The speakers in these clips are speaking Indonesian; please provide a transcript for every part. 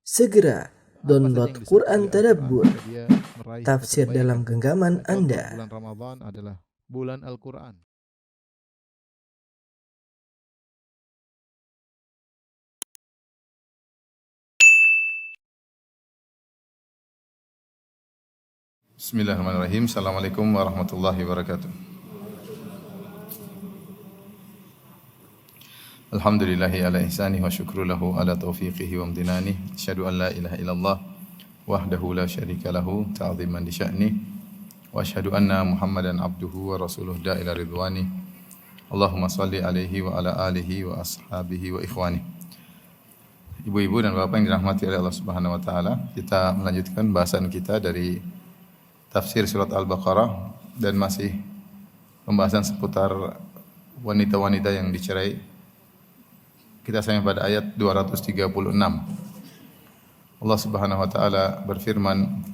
Segera download Quran Tadabbur, dia meraih tafsir kebaikan. dalam genggaman Contoh Anda. bulan Ramadan adalah bulan Al-Quran. Bismillahirrahmanirrahim. Assalamualaikum warahmatullahi wabarakatuh. Alhamdulillahi ala ihsanih wa syukru lahu ala taufiqihi wa amdinanih. Asyhadu an la ilaha illallah wahdahu la syarika lahu ta'ziman li sya'nih. Wa asyhadu anna Muhammadan abduhu wa rasuluh da'ila ridwani. Allahumma salli alaihi wa ala alihi wa ashabihi wa ikhwani. Ibu-ibu dan bapak yang dirahmati oleh Allah Subhanahu wa taala, kita melanjutkan bahasan kita dari tafsir surat Al-Baqarah dan masih pembahasan seputar wanita-wanita yang dicerai. Kita sampai pada ayat 236. Allah Subhanahu wa taala berfirman,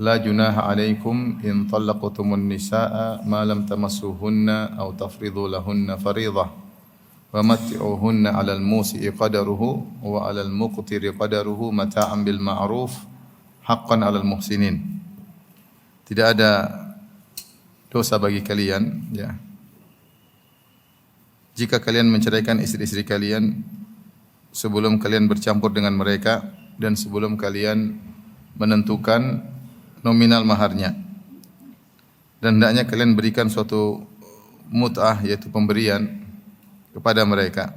"La junaha 'alaikum in talaqtumun nisaa ma lam tamassuhunna aw tafridu lahunna fariidhah wa matti'uhunna 'alal musi'i qadaruhu wa 'alal muqtiri qadaruhu mata'an bil ma'ruf haqqan 'alal muhsinin." Tidak ada dosa bagi kalian, ya, jika kalian menceraikan istri-istri kalian sebelum kalian bercampur dengan mereka dan sebelum kalian menentukan nominal maharnya. Dan hendaknya kalian berikan suatu mut'ah, yaitu pemberian kepada mereka.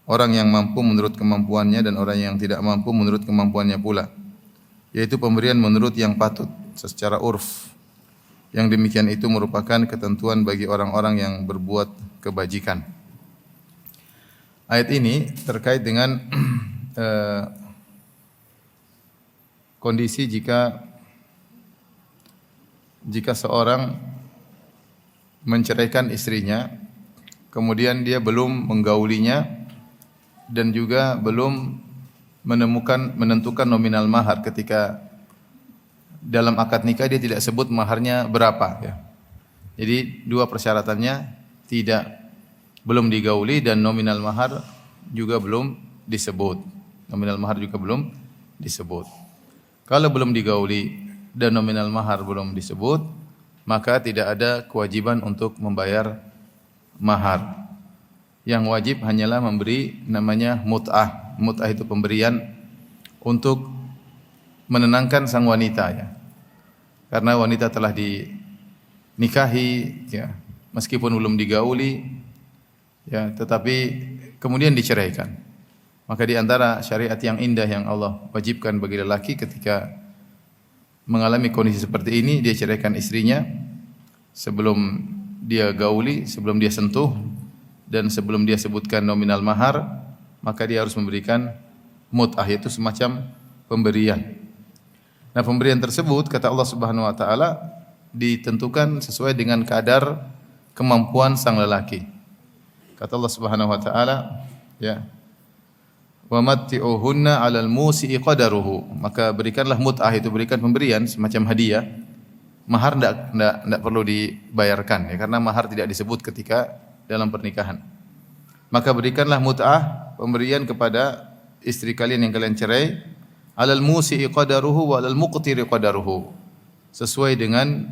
Orang yang mampu menurut kemampuannya dan orang yang tidak mampu menurut kemampuannya pula. Yaitu pemberian menurut yang patut secara urf. Yang demikian itu merupakan ketentuan bagi orang-orang yang berbuat kebajikan. Ayat ini terkait dengan kondisi jika seorang menceraikan istrinya, kemudian dia belum menggaulinya dan juga belum menentukan nominal mahar. Ketika dalam akad nikah dia tidak sebut maharnya berapa, ya. Jadi dua persyaratannya, belum digauli dan nominal mahar juga belum disebut. Nominal mahar juga belum disebut. Kalau belum digauli dan nominal mahar belum disebut, maka tidak ada kewajiban untuk membayar mahar. Yang wajib hanyalah memberi namanya mut'ah. Mut'ah itu pemberian untuk menenangkan sang wanita, ya. Karena wanita telah dinikahi, ya, meskipun belum digauli, ya, tetapi kemudian diceraikan. Maka di antara syariat yang indah yang Allah wajibkan bagi lelaki ketika mengalami kondisi seperti ini, dia ceraikan istrinya sebelum dia gauli, sebelum dia sentuh dan sebelum dia sebutkan nominal mahar, maka dia harus memberikan mut'ah, yaitu semacam pemberian. Nah, pemberian tersebut kata Allah Subhanahu wa taala ditentukan sesuai dengan kadar kemampuan sang lelaki. Kata Allah Subhanahu wa taala, ya, wa matti'uhunna 'alal musi'i qadaruhu. Maka berikanlah mut'ah, itu berikan pemberian semacam hadiah. Mahar enggak perlu dibayarkan, ya, karena mahar tidak disebut ketika dalam pernikahan. Maka berikanlah mut'ah, pemberian kepada istri kalian yang kalian cerai, 'alal musi'i qadaruhu wa 'alal muqtiri qadaruhu. Sesuai dengan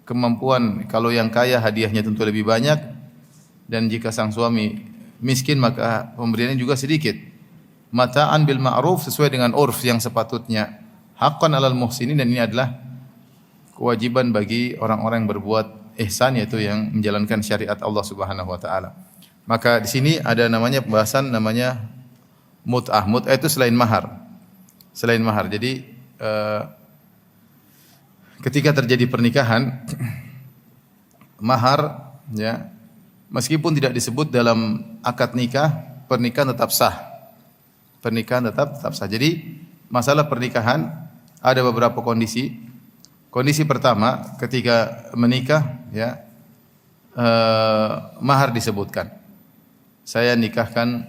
kemampuan. Kalau yang kaya hadiahnya tentu lebih banyak, dan jika sang suami miskin maka pemberiannya juga sedikit. Mata'an bil ma'ruf, sesuai dengan urf yang sepatutnya. Haqqan 'alal muhsinin, dan ini adalah kewajiban bagi orang-orang yang berbuat ihsan, yaitu yang menjalankan syariat Allah Subhanahu wa taala. Maka di sini ada namanya pembahasan namanya mut'ah. Mut'ah itu selain mahar. Selain mahar. Jadi ketika terjadi pernikahan, mahar, ya, meskipun tidak disebut dalam akad nikah, pernikahan tetap sah. Pernikahan tetap sah. Jadi masalah pernikahan ada beberapa kondisi. Kondisi pertama, ketika menikah, ya, mahar disebutkan. Saya nikahkan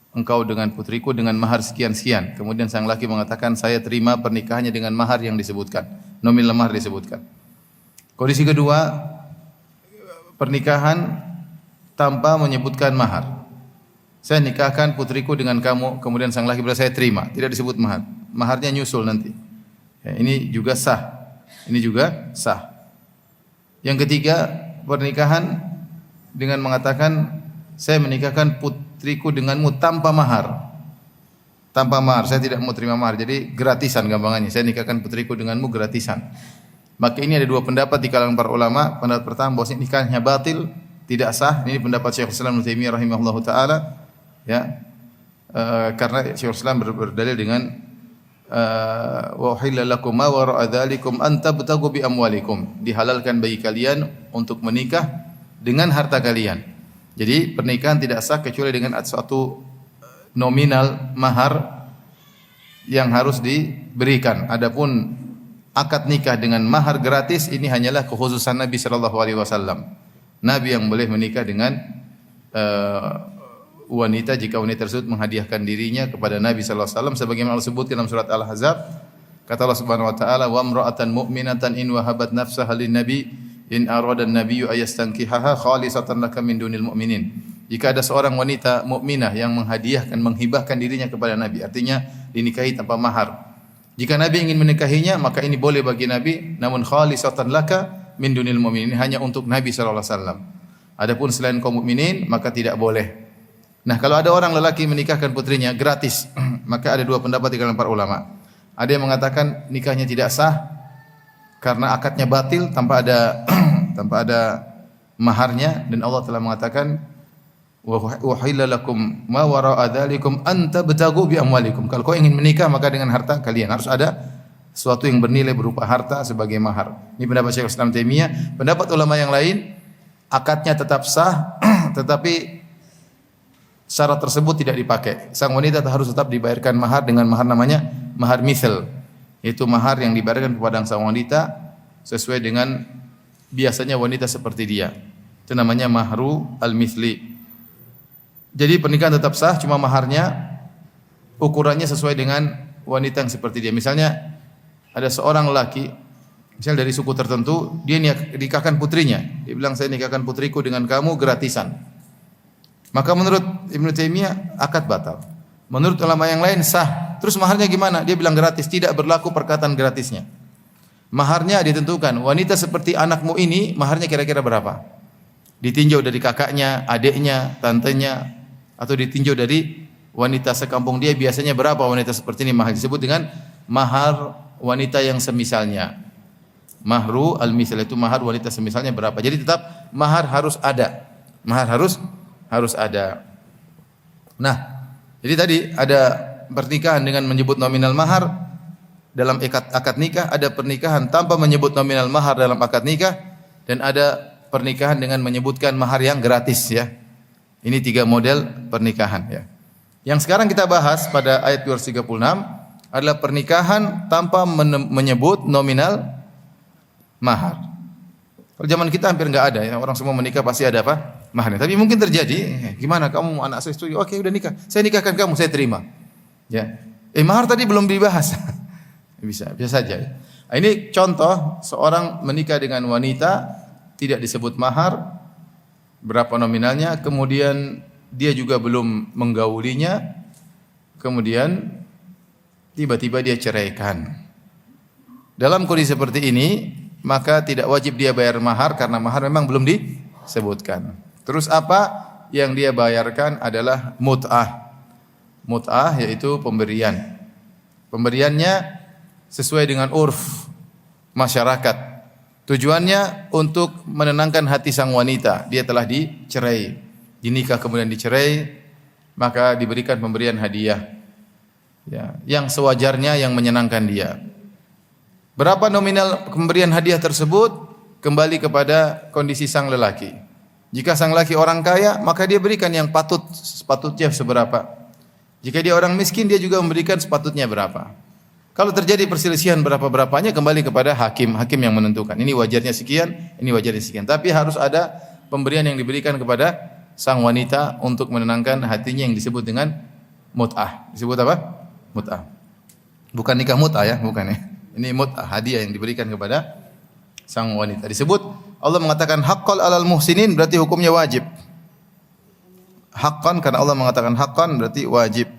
engkau dengan putriku dengan mahar sekian-sekian. Kemudian sang laki mengatakan, saya terima pernikahannya dengan mahar yang disebutkan. Nominal mahar disebutkan. Kondisi kedua, pernikahan tanpa menyebutkan mahar. Saya nikahkan putriku dengan kamu, kemudian sang laki berkata saya terima, tidak disebut mahar. Maharnya nyusul nanti. Ya, ini juga sah. Ini juga sah. Yang ketiga, pernikahan dengan mengatakan saya menikahkan putriku denganmu tanpa mahar. Tanpa mahar, saya tidak mau terima mahar. Jadi gratisan gampangannya. Saya nikahkan putriku denganmu gratisan. Maka ini ada dua pendapat di kalangan para ulama. Pendapat pertama bahwa nikahnya batil, tidak sah. Ini pendapat Syekhul Islam Ibnu Taimiyah rahimahullahu taala. Ya. Karena Syekhul Islam berdalil dengan wa uhilla lakum ma wara'a dzalikum an tabtagu bi amwalikum. Dihalalkan bagi kalian untuk menikah dengan harta kalian. Jadi pernikahan tidak sah kecuali dengan suatu nominal mahar yang harus diberikan. Adapun akad nikah dengan mahar gratis ini hanyalah kekhususan Nabi sallallahu alaihi wasallam. Nabi yang boleh menikah dengan wanita jika wanita tersebut menghadiahkan dirinya kepada Nabi sallallahu alaihi wasallam sebagaimana Allah sebutkan dalam surat Al-Ahzab. Kata Allah Subhanahu wa taala, "Wa imra'atan mu'minatan in wahabat nafsaha lin-nabi in arada an-nabiyyu ayastankihaha khalisatan laka min dunil mu'minin." Jika ada seorang wanita mukminah yang menghadiahkan, menghibahkan dirinya kepada Nabi, artinya dinikahi tanpa mahar. Jika Nabi ingin menikahinya, maka ini boleh bagi Nabi, namun khalisatan laka min dunil mu'minin, hanya untuk Nabi sallallahu alaihi wasallam. Adapun selain kaum mukminin, maka tidak boleh. Nah, kalau ada orang lelaki menikahkan putrinya gratis, maka ada dua pendapat di kalangan para ulama. Ada yang mengatakan nikahnya tidak sah karena akadnya batil tanpa ada maharnya, dan Allah telah mengatakan wa uhilla lakum ma wara'a dzalikum an tabtagu bi amwalikum. Kalau kau ingin menikah maka dengan harta kalian, harus ada sesuatu yang bernilai berupa harta sebagai mahar. Ini pendapat Syekhul Islam Taimiyah. Pendapat ulama yang lain, akadnya tetap sah tetapi syarat tersebut tidak dipakai. Sang wanita harus tetap dibayarkan mahar dengan mahar namanya mahar misl. Itu mahar yang dibayarkan kepada sang wanita sesuai dengan biasanya wanita seperti dia. Itu namanya mahru al-mithli. Jadi pernikahan tetap sah, cuma maharnya ukurannya sesuai dengan wanita yang seperti dia. Misalnya ada seorang lelaki, misalnya dari suku tertentu, dia nikahkan putrinya. Dia bilang saya nikahkan putriku dengan kamu gratisan. Maka menurut Ibnu Taimiyah akad batal. Menurut ulama yang lain sah. Terus maharnya gimana? Dia bilang gratis, tidak berlaku perkataan gratisnya. Maharnya ditentukan. Wanita seperti anakmu ini maharnya kira-kira berapa? Ditinjau dari kakaknya, adiknya, tantenya, atau ditinjau dari wanita sekampung dia, biasanya berapa wanita seperti ini mahar, disebut dengan mahar wanita yang semisalnya. Mahru al-misal itu mahar wanita semisalnya berapa. Jadi tetap mahar harus ada. Mahar harus ada. Nah, jadi tadi ada pernikahan dengan menyebut nominal mahar dalam akad nikah, ada pernikahan tanpa menyebut nominal mahar dalam akad nikah, dan ada pernikahan dengan menyebutkan mahar yang gratis ya. Ini tiga model pernikahan ya. Yang sekarang kita bahas pada ayat 236 adalah pernikahan tanpa menyebut nominal mahar. Kalau zaman kita hampir enggak ada ya, orang semua menikah pasti ada apa? Maharnya. Tapi mungkin terjadi, gimana kamu anak saya setuju? Oke, udah nikah. Saya nikahkan kamu, saya terima. Ya. Mahar tadi belum dibahas. bisa saja. Nah, ini contoh seorang menikah dengan wanita tidak disebut mahar, berapa nominalnya, kemudian dia juga belum menggaulinya, kemudian tiba-tiba dia ceraikan. Dalam kondisi seperti ini, maka tidak wajib dia bayar mahar karena mahar memang belum disebutkan. Terus apa yang dia bayarkan adalah mut'ah. Mut'ah yaitu pemberian. Pemberiannya sesuai dengan urf masyarakat. Tujuannya untuk menenangkan hati sang wanita. Dia telah dicerai, dinikah kemudian dicerai, maka diberikan pemberian hadiah ya, yang sewajarnya, yang menyenangkan dia. Berapa nominal pemberian hadiah tersebut kembali kepada kondisi sang lelaki. Jika sang lelaki orang kaya, maka dia berikan yang sepatutnya seberapa. Jika dia orang miskin, dia juga memberikan sepatutnya berapa. Kalau terjadi perselisihan berapa-berapanya kembali kepada hakim yang menentukan. Ini wajarnya sekian, ini wajarnya sekian. Tapi harus ada pemberian yang diberikan kepada sang wanita untuk menenangkan hatinya yang disebut dengan mut'ah. Disebut apa? Mut'ah. Bukan nikah mut'ah ya, bukan ya. Ini mut'ah, hadiah yang diberikan kepada sang wanita. Disebut Allah mengatakan haqqal 'alal muhsinin, berarti hukumnya wajib. haqqan karena Allah mengatakan haqqan berarti wajib.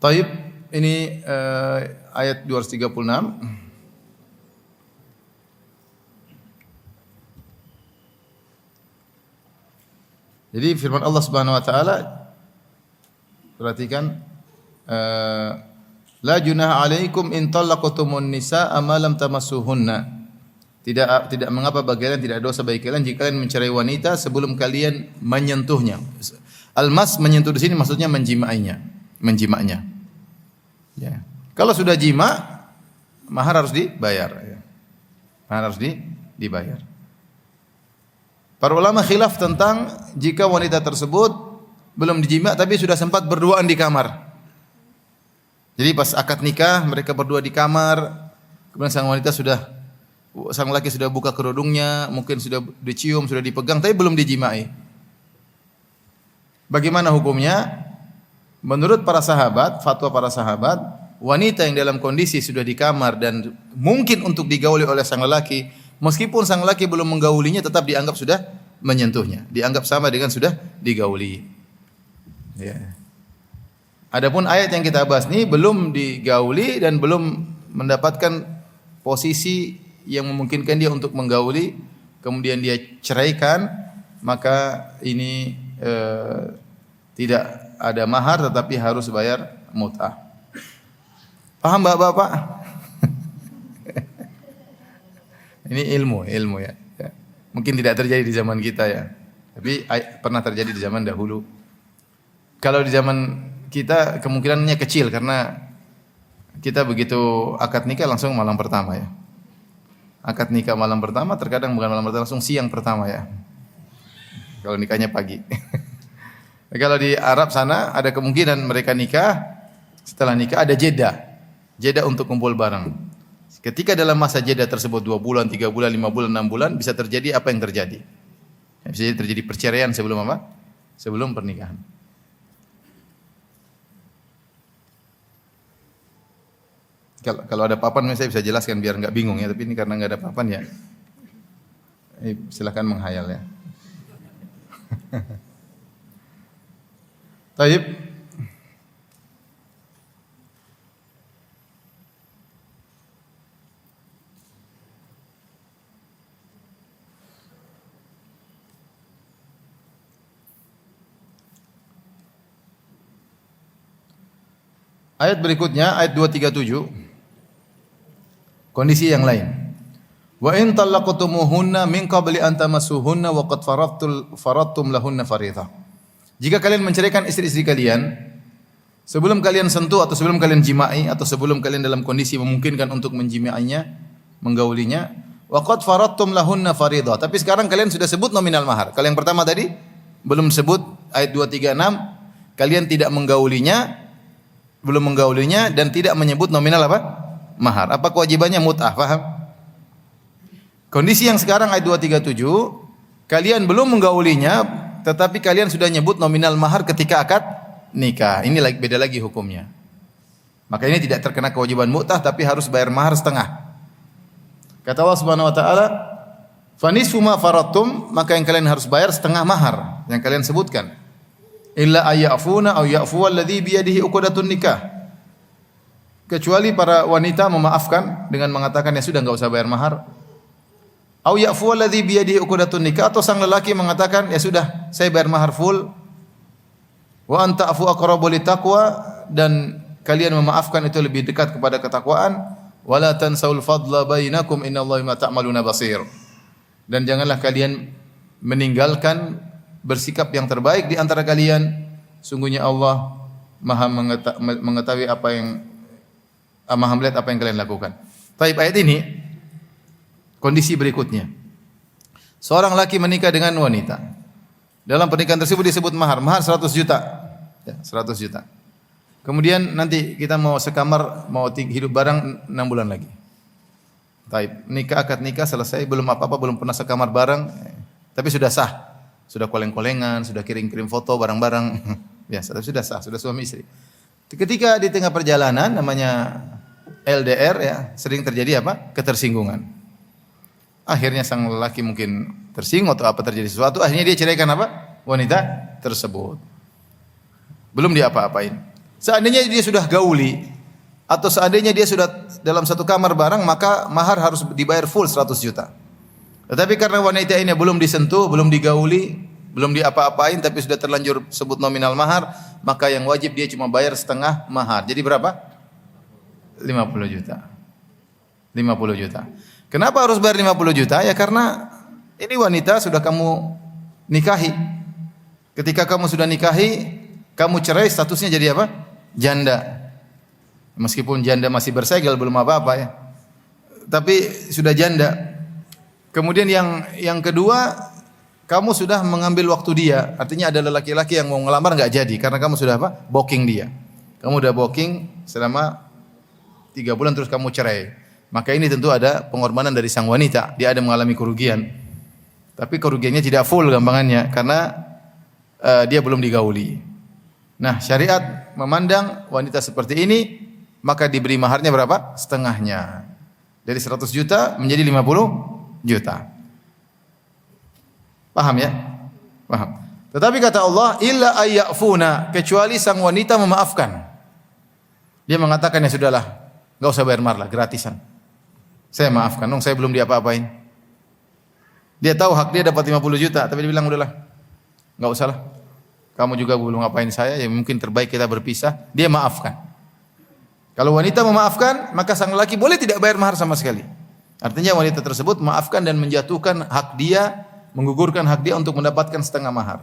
Taib, ini ayat 236. Jadi firman Allah Subhanahu wa taala, perhatikan, la junaha alaikum in talaqtumun nisaa ma lam tamassuhunna. Tidak mengapa bagi kalian, tidak dosa bagi kalian jika kalian mencerai wanita sebelum kalian menyentuhnya. Al-mas menyentuh di sini maksudnya menjimanya. Ya. Kalau sudah jima, mahar harus dibayar. Ya. Mahar harus dibayar. Para ulama khilaf tentang jika wanita tersebut belum dijima tapi sudah sempat berduaan di kamar. Jadi pas akad nikah mereka berdua di kamar, kemudian sang laki sudah buka kerudungnya, mungkin sudah dicium, sudah dipegang tapi belum dijimai. Bagaimana hukumnya? Menurut para sahabat, fatwa para sahabat, wanita yang dalam kondisi sudah di kamar dan mungkin untuk digauli oleh sang lelaki, meskipun sang lelaki belum menggaulinya tetap dianggap sudah menyentuhnya, dianggap sama dengan sudah digauli. Ya. Adapun ayat yang kita bahas ini belum digauli dan belum mendapatkan posisi yang memungkinkan dia untuk menggauli, kemudian dia ceraikan, maka ini tidak ada mahar tetapi harus bayar mut'ah. Paham Bapak-bapak? Ini ilmu ya. Mungkin tidak terjadi di zaman kita ya. Tapi pernah terjadi di zaman dahulu. Kalau di zaman kita kemungkinannya kecil karena kita begitu akad nikah langsung malam pertama ya. Akad nikah malam pertama terkadang bukan malam pertama, langsung siang pertama ya. Kalau nikahnya pagi. Kalau di Arab sana ada kemungkinan mereka nikah, setelah nikah ada jeda untuk kumpul bareng. Ketika dalam masa jeda tersebut 2 bulan, 3 bulan, 5 bulan, 6 bulan bisa terjadi apa yang terjadi? Bisa terjadi perceraian sebelum apa? Sebelum pernikahan. Kalau ada papan saya bisa jelaskan biar enggak bingung ya, tapi ini karena enggak ada papan ya. Silakan menghayal ya. Taib. Ayat berikutnya ayat 237. Kondisi yang lain. Wa in talaqtumuhunna min qabli an tamassuhunna wa qad faradtum lahunna fariidhah. Jika kalian menceraikan istri-istri kalian sebelum kalian sentuh atau sebelum kalian jimai atau sebelum kalian dalam kondisi memungkinkan untuk menjimainya, menggaulinya, wa qad faradtum lahunna fariidhah. Tapi sekarang kalian sudah sebut nominal mahar. Kalau yang pertama tadi belum sebut ayat 236, kalian tidak menggaulinya, belum menggaulinya dan tidak menyebut nominal apa? Mahar. Apa kewajibannya? Mut'ah, paham? Kondisi yang sekarang ayat 237, kalian belum menggaulinya tetapi kalian sudah nyebut nominal mahar ketika akad nikah. Ini beda lagi hukumnya. Maka ini tidak terkena kewajiban mut'ah tapi harus bayar mahar setengah. Kata Allah Subhanahu wa taala, "Fa nisfu ma faradtum", maka yang kalian harus bayar setengah mahar yang kalian sebutkan. Illa ayyafuna aw ya'fu alladhi bi yadihi uqdatun nikah. Kecuali para wanita memaafkan dengan mengatakan ya sudah enggak usah bayar mahar. Au ya'fu alladhi bi yadihi uqdatun nikah, atau sang lelaki mengatakan ya sudah saya bayar mahar full. Wa anta afu aqrabu litaqwa, dan kalian memaafkan itu lebih dekat kepada ketakwaan. Wala tansaul fadla bainakum innallaha bima ta'maluna basir. Dan janganlah kalian meninggalkan bersikap yang terbaik di antara kalian. Sungguhnya Allah Maha mengetahui apa yang Maha melihat apa yang kalian lakukan. Taib, ayat ini kondisi berikutnya. Seorang laki menikah dengan wanita. Dalam pernikahan tersebut disebut mahar. Mahar 100 juta. Ya, 100 juta. Kemudian nanti kita mau sekamar, mau hidup bareng 6 bulan lagi. Taib, nikah, akad nikah selesai, belum apa-apa, belum pernah sekamar bareng, tapi sudah sah. Sudah koleng-kolengan, sudah kirim-kirim foto bareng-bareng. Biasa, tapi sudah sah, sudah suami istri. Ketika di tengah perjalanan namanya LDR ya, sering terjadi apa? Ketersinggungan. Akhirnya sang lelaki mungkin tersinggung atau apa terjadi sesuatu, akhirnya dia ceraikan apa? Wanita tersebut. Belum diapa-apain. Seandainya dia sudah gauli atau seandainya dia sudah dalam satu kamar bareng, maka mahar harus dibayar full 100 juta. Tetapi karena wanita ini belum disentuh, belum digauli, belum diapa-apain tapi sudah terlanjur sebut nominal mahar, maka yang wajib dia cuma bayar setengah mahar. Jadi berapa? 50 juta. 50 juta. Kenapa harus bayar 50 juta? Ya karena ini wanita sudah kamu nikahi. Ketika kamu sudah nikahi, kamu cerai statusnya jadi apa? Janda. Meskipun janda masih bersegel belum apa-apa ya. Tapi sudah janda. Kemudian yang kedua, kamu sudah mengambil waktu dia. Artinya ada laki-laki yang mau ngelamar enggak jadi karena kamu sudah apa? Booking dia. Kamu udah booking selama 3 bulan terus kamu cerai. Maka ini tentu ada pengorbanan dari sang wanita. Dia ada mengalami kerugian. Tapi kerugiannya tidak full gampangannya karena dia belum digauli. Nah, syariat memandang wanita seperti ini, maka diberi maharnya berapa? Setengahnya. Dari 100 juta menjadi 50 juta. Paham ya? Paham. Tetapi kata Allah, illa ayyafuna, kecuali sang wanita memaafkan. Dia mengatakan ya sudahlah, enggak usah bayar mahar lah, gratisan. Saya maafkan, saya belum diapa-apain. Dia tahu hak dia dapat 50 juta, tapi dia bilang udahlah, enggak usah lah. Kamu juga belum ngapain saya, ya mungkin terbaik kita berpisah. Dia maafkan. Kalau wanita memaafkan, maka sang lelaki boleh tidak bayar mahar sama sekali. Artinya wanita tersebut maafkan dan menjatuhkan hak dia, menggugurkan hak dia untuk mendapatkan setengah mahar.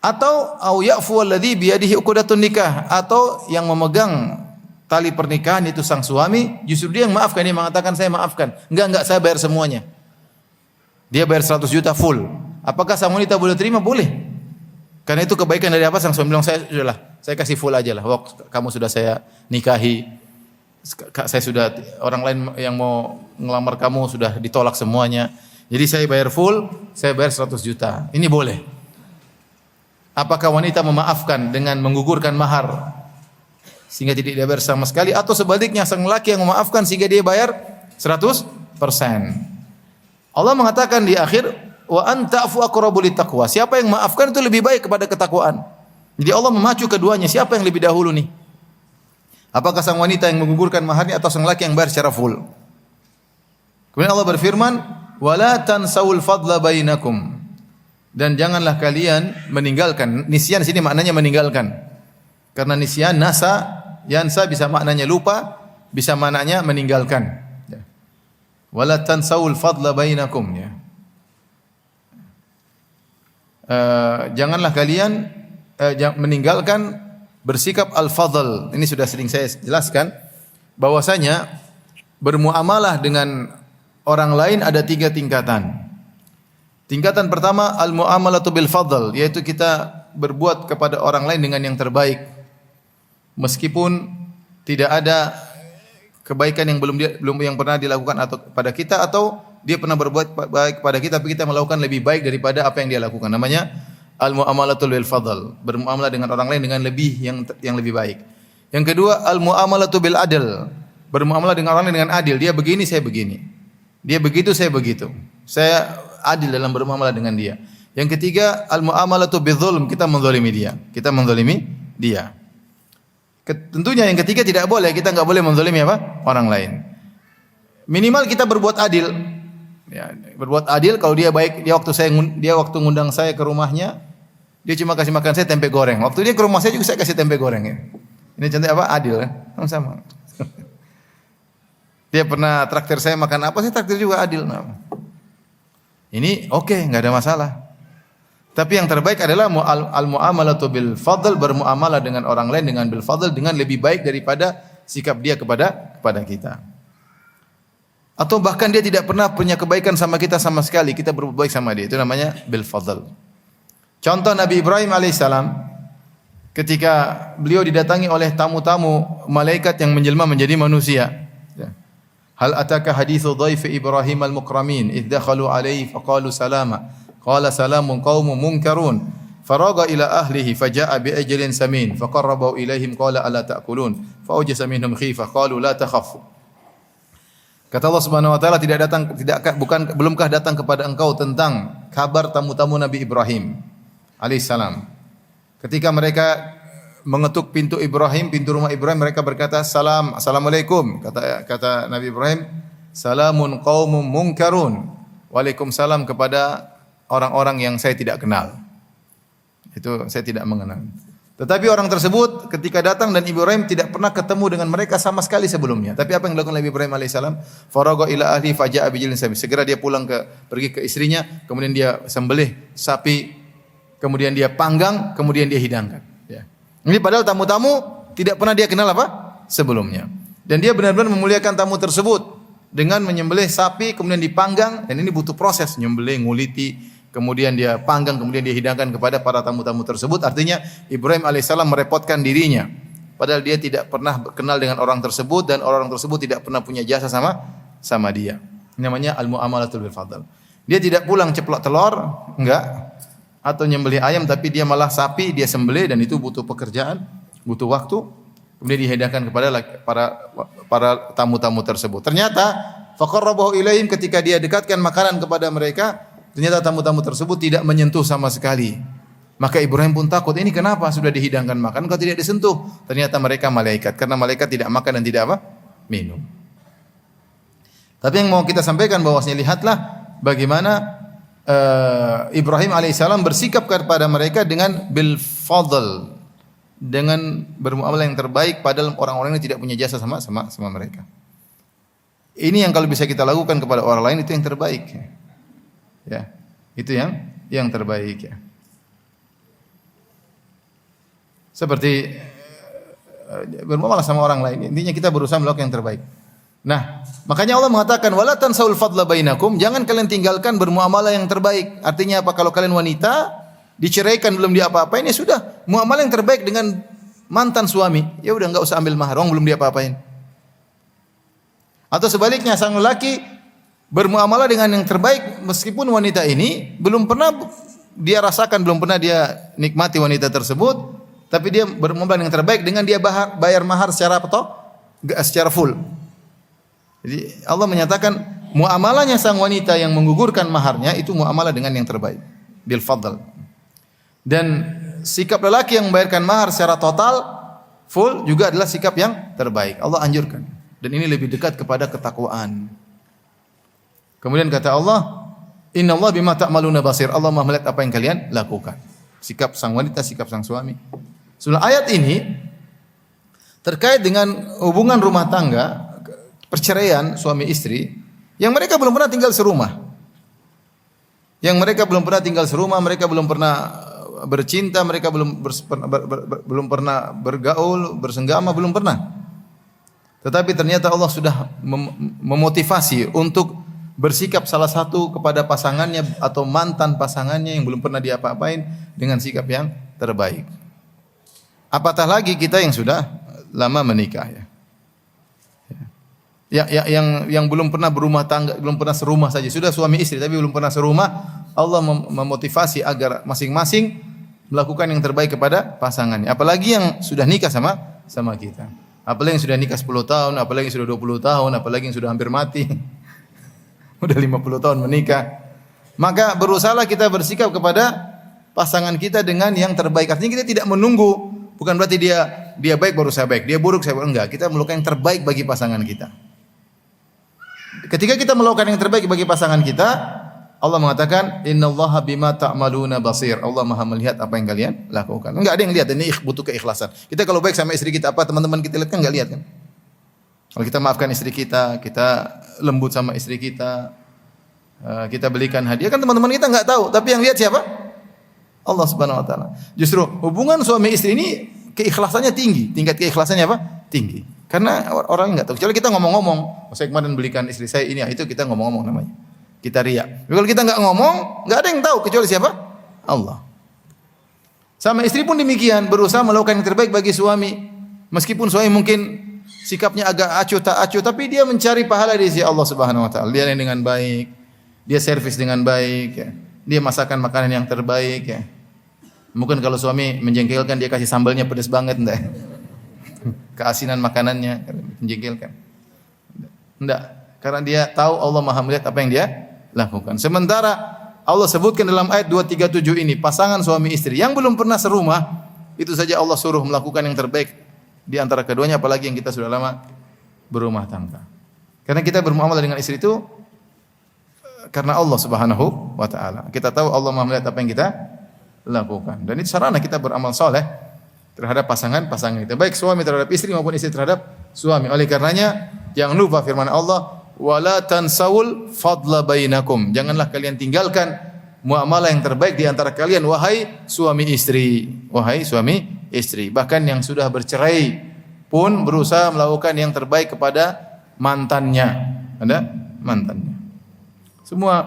Atau au ya'fu alladhi biyadihi uqdatun nikah, atau yang memegang tali pernikahan itu sang suami, justru dia yang maafkan, dia mengatakan saya maafkan. Enggak saya bayar semuanya. Dia bayar 100 juta full. Apakah sang wanita boleh terima? Boleh. Karena itu kebaikan dari apa? Sang suami bilang sudahlah, saya kasih full aja lah. Kamu sudah saya nikahi. Saya sudah, orang lain yang mau ngelamar kamu sudah ditolak semuanya. Jadi saya bayar full, saya bayar 100 juta. Ini boleh. Apakah wanita memaafkan dengan menggugurkan mahar sehingga tidak dibayar sama sekali, atau sebaliknya sang laki yang memaafkan sehingga dia bayar 100%? Allah mengatakan di akhir, wa anta'fu aqrabu littaqwa. Siapa yang memaafkan itu lebih baik kepada ketakwaan. Jadi Allah memacu keduanya, siapa yang lebih dahulu nih? Apakah sang wanita yang menggugurkan maharnya atau sang laki yang bayar secara full? Kemudian Allah berfirman, wala tansawul fadla bainakum. Dan janganlah kalian meninggalkan. Nisyan sini maknanya meninggalkan. Karena nisyan, nasa, yansa bisa maknanya lupa, bisa maknanya meninggalkan. Wala tansawul fadla bainakum, ya. Janganlah kalian meninggalkan bersikap al-fadl. Ini sudah sering saya jelaskan bahwasanya bermuamalah dengan orang lain ada 3 tingkatan. Tingkatan pertama al-muamalatu bil fadl, yaitu kita berbuat kepada orang lain dengan yang terbaik. Meskipun tidak ada kebaikan yang belum yang pernah dilakukan atau pada kita, atau dia pernah berbuat baik kepada kita tapi kita melakukan lebih baik daripada apa yang dia lakukan. Namanya al-muamalatul bil fadl, bermuamalah dengan orang lain dengan lebih yang lebih baik. Yang kedua al-muamalatu bil adl, bermuamalah dengan orang lain dengan adil. Dia begini, saya begini. Dia begitu, saya begitu. Saya adil dalam bermuamalah dengan dia. Yang ketiga al-muamalatu bidzulm, kita menzalimi dia. Kita menzalimi dia. Tentunya yang ketiga tidak boleh, kita enggak boleh menzalimi apa? Orang lain. Minimal kita berbuat adil. Ya, berbuat adil. Kalau dia baik, dia waktu ngundang saya ke rumahnya, dia cuma kasih makan saya tempe goreng. Waktu dia ke rumah saya juga saya kasih tempe goreng, ya. Ini contoh apa? Adil, kan? Sama-sama. Dia pernah traktir saya makan apa, saya traktir juga, adil. Nah. Ini oke, enggak ada masalah. Tapi yang terbaik adalah al-muamalatu bil fadl, bermuamalah dengan orang lain dengan bil fadl, dengan lebih baik daripada sikap dia kepada kita. Atau bahkan dia tidak pernah punya kebaikan sama kita sama sekali, kita berbuat baik sama dia. Itu namanya bil fadl. Contoh Nabi Ibrahim alaihissalam, ketika beliau didatangi oleh tamu-tamu malaikat yang menjelma menjadi manusia. Hal ataka hadithu dhaifi Ibrahim al-mukramin idh dakhalu alaihi faqalu salama qala salamun qaumun munkarun Faraga ila ahlihi faja'a bi ajlin samin faqarrabahu ilaihim qala ala ta'kulun faujasa minhum khifah qalu la takhaf. Kata Allah Subhanahu wa taala belumkah datang kepada engkau tentang kabar tamu-tamu Nabi Ibrahim alaihissalam. Ketika mereka mengetuk pintu rumah Ibrahim, mereka berkata, Assalamualaikum. Kata Nabi Ibrahim, salamun qaumum munkarun. Waalaikumsalam kepada orang-orang yang saya tidak kenal. Itu saya tidak mengenal. Tetapi orang tersebut ketika datang dan Ibrahim tidak pernah ketemu dengan mereka sama sekali sebelumnya. Tapi apa yang dilakukan Nabi Ibrahim alaihissalam? Faraga ila ahli faja'a bijilin samin. Segera dia pergi ke istrinya, kemudian dia sembelih sapi, kemudian dia panggang, kemudian dia hidangkan. Ya. Ini padahal tamu-tamu tidak pernah dia kenal apa sebelumnya. Dan dia benar-benar memuliakan tamu tersebut dengan menyembelih sapi, kemudian dipanggang. Dan ini butuh proses, nyembelih, nguliti, kemudian dia panggang, kemudian dia hidangkan kepada para tamu-tamu tersebut. Artinya Ibrahim alaihissalam merepotkan dirinya. Padahal dia tidak pernah kenal dengan orang tersebut dan orang tersebut tidak pernah punya jasa sama dia. Ini namanya al-mu'amalatul bil fadl. Dia tidak pulang ceplok telur, enggak, atau nyembelih ayam, tapi dia malah sapi dia sembelih, dan itu butuh pekerjaan, butuh waktu. Kemudian dihidangkan kepada para tamu-tamu tersebut. Ternyata faqarrabahu ilaihim, ketika dia dekatkan makanan kepada mereka, ternyata tamu-tamu tersebut tidak menyentuh sama sekali. Maka Ibrahim pun takut, ini kenapa sudah dihidangkan makan kok tidak disentuh? Ternyata mereka malaikat, karena malaikat tidak makan dan tidak minum. Tapi yang mau kita sampaikan bahwasanya lihatlah bagaimana Ibrahim alaihissalam bersikap kepada mereka dengan bil fadl, dengan bermuamalah yang terbaik, padahal orang-orang ini tidak punya jasa sama mereka. Ini yang kalau bisa kita lakukan kepada orang lain itu yang terbaik. Ya, itu yang terbaik ya. Seperti bermuamalah sama orang lain, intinya kita berusaha melakukan yang terbaik. Nah, makanya Allah mengatakan wala tansaul fadla bainakum, jangan kalian tinggalkan bermuamalah yang terbaik. Artinya apa? Kalau kalian wanita diceraikan belum diapa-apain, ya sudah, muamalah yang terbaik dengan mantan suami. Ya udah, enggak usah ambil mahar, belum diapa-apain. Atau sebaliknya, sang lelaki bermuamalah dengan yang terbaik meskipun wanita ini belum pernah dia rasakan, belum pernah dia nikmati wanita tersebut, tapi dia bermuamalah yang terbaik dengan dia bayar mahar secara full. Jadi Allah menyatakan muamalahnya sang wanita yang menggugurkan maharnya itu muamalah dengan yang terbaik, bil fadl. Dan sikap lelaki yang membayarkan mahar secara total full juga adalah sikap yang terbaik. Allah anjurkan, dan ini lebih dekat kepada ketakwaan. Kemudian kata Allah, Inna Allah bima ta'maluna basir. Allah Maha melihat apa yang kalian lakukan. Sikap sang wanita, sikap sang suami. Sebenarnya ayat ini terkait dengan hubungan rumah tangga, perceraian suami istri, yang mereka belum pernah tinggal serumah. Mereka belum pernah bercinta, mereka belum pernah bergaul, bersenggama, belum pernah. Tetapi ternyata Allah sudah memotivasi untuk bersikap salah satu kepada pasangannya atau mantan pasangannya yang belum pernah diapa-apain dengan sikap yang terbaik. Apatah lagi kita yang sudah lama menikah ya. Yang belum pernah berumah tangga, belum pernah serumah saja, sudah suami istri tapi belum pernah serumah, Allah memotivasi agar masing-masing melakukan yang terbaik kepada pasangannya. Apalagi yang sudah nikah sama kita. Apalagi yang sudah nikah 10 tahun, apalagi yang sudah 20 tahun, apalagi yang sudah hampir mati. Udah 50 tahun menikah. Maka berusahalah kita bersikap kepada pasangan kita dengan yang terbaik. Artinya kita tidak menunggu. Bukan berarti dia baik baru saya baik, dia buruk saya buruk. Enggak, kita melakukan yang terbaik bagi pasangan kita. Ketika kita melakukan yang terbaik bagi pasangan kita, Allah mengatakan innallaha bima ta'maluna basir. Allah Maha melihat apa yang kalian lakukan. Enggak ada yang lihat, ini butuh keikhlasan. Kita kalau baik sama istri kita, apa teman-teman kita lihat kan enggak lihat kan? Kalau kita maafkan istri kita lembut sama istri kita belikan hadiah, kan teman-teman kita enggak tahu, tapi yang lihat siapa? Allah Subhanahu wa taala. Justru hubungan suami istri ini keikhlasannya tinggi, tingkat keikhlasannya apa? Tinggi. Karena orang enggak tahu. Kecuali kita ngomong-ngomong, saya kemarin belikan istri saya ini, itu kita ngomong-ngomong namanya. Kita riak. Kalau kita enggak ngomong, enggak ada yang tahu kecuali siapa? Allah. Sama istri pun demikian, berusaha melakukan yang terbaik bagi suami. Meskipun suami mungkin sikapnya agak acuh tak acuh, tapi dia mencari pahala di sisi Allah Subhanahu wa taala. Dia dengan baik, dia servis dengan baik, ya. Dia masakan makanan yang terbaik, ya. Mungkin kalau suami menjengkelkan dia kasih sambalnya pedas banget enggak? Keasinan makanannya menjengkelkan. Enggak, karena dia tahu Allah Maha melihat apa yang dia lakukan. Sementara Allah sebutkan dalam ayat 237 ini pasangan suami istri yang belum pernah serumah, itu saja Allah suruh melakukan yang terbaik di antara keduanya, apalagi yang kita sudah lama berumah tangga. Karena kita bermuamalah dengan istri itu karena Allah Subhanahu wa taala. Kita tahu Allah Maha melihat apa yang kita lakukan. Dan itu sarana kita beramal soleh terhadap pasangan-pasangan kita. Baik suami terhadap istri maupun istri terhadap suami. Oleh karenanya jangan lupa firman Allah, wala tansawul fadla bainakum. Janganlah kalian tinggalkan muamalah yang terbaik di antara kalian, wahai suami istri. Wahai suami istri. Bahkan yang sudah bercerai pun berusaha melakukan yang terbaik kepada mantannya. Ada mantannya. Semua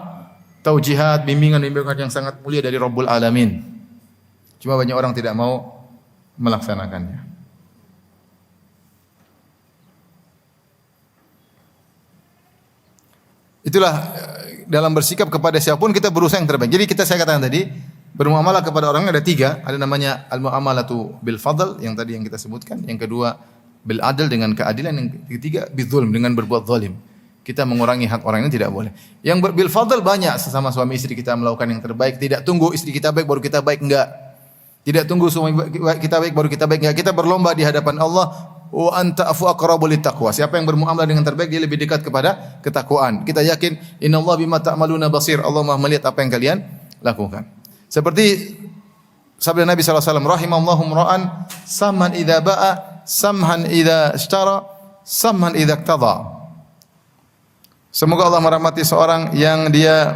taujihat, bimbingan-bimbingan yang sangat mulia dari Rabbul Alamin. Cuma banyak orang tidak mau melaksanakannya. Itulah dalam bersikap kepada siapapun kita berusaha yang terbaik. Jadi saya katakan tadi, bermuamalah kepada orang ada tiga. Ada namanya al-muamalatu bil fadl yang tadi yang kita sebutkan. Yang kedua bil adl dengan keadilan. Yang ketiga bil zulm dengan berbuat zalim. Kita mengurangi hak orang ini tidak boleh. Yang bil fadl banyak, sesama suami istri kita melakukan yang terbaik. Tidak tunggu istri kita baik baru kita baik, enggak. Tidak tunggu suami kita baik baru kita baik, enggak. Kita berlomba di hadapan Allah. Wa anta afu aqrabu littaqwa. Siapa yang bermuamalah dengan terbaik dia lebih dekat kepada ketakwaan. Kita yakin innallaha bima ta'maluna basir. Allah Maha melihat apa yang kalian lakukan. Seperti sabda Nabi sallallahu alaihi wasallam, rahimallahu ra'an samman idza ba'a, samhan idza ishtara, samhan idza iqtada. Semoga Allah merahmati seorang yang dia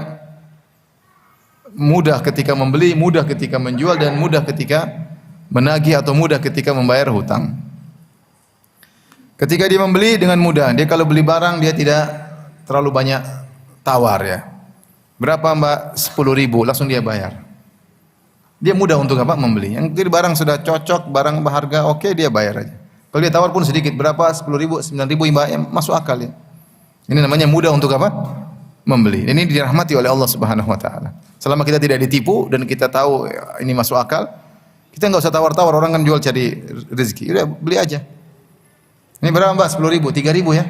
mudah ketika membeli, mudah ketika menjual, dan mudah ketika menagih atau mudah ketika membayar hutang. Ketika dia membeli dengan mudah, dia kalau beli barang dia tidak terlalu banyak tawar ya. Berapa Mbak? 10.000, langsung dia bayar. Dia mudah untuk apa? Membeli. Yang kiri barang sudah cocok, barang berharga oke, dia bayar aja. Kalau dia tawar pun sedikit, berapa? 10.000, 9.000 Mbak, ya, masuk akal ya. Ini namanya mudah untuk apa? Membeli. Ini dirahmati oleh Allah Subhanahu wa taala. Selama kita tidak ditipu dan kita tahu ini masuk akal, kita enggak usah tawar-tawar, orang kan jual cari rezeki. Udah beli aja. Ini berapa Mbak? 10.000, 3.000 ya?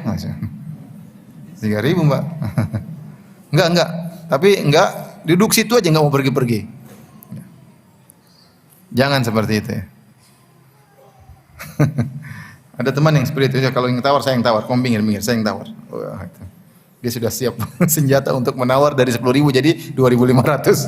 3.000 Mbak. Enggak. Tapi enggak, duduk situ aja enggak mau pergi-pergi. Jangan seperti itu ya. Ada teman yang seperti itu, kalau yang tawar saya yang tawar, kamu minggir, saya yang tawar. Wah, itu. Dia sudah siap senjata untuk menawar dari 10.000 jadi 2.500.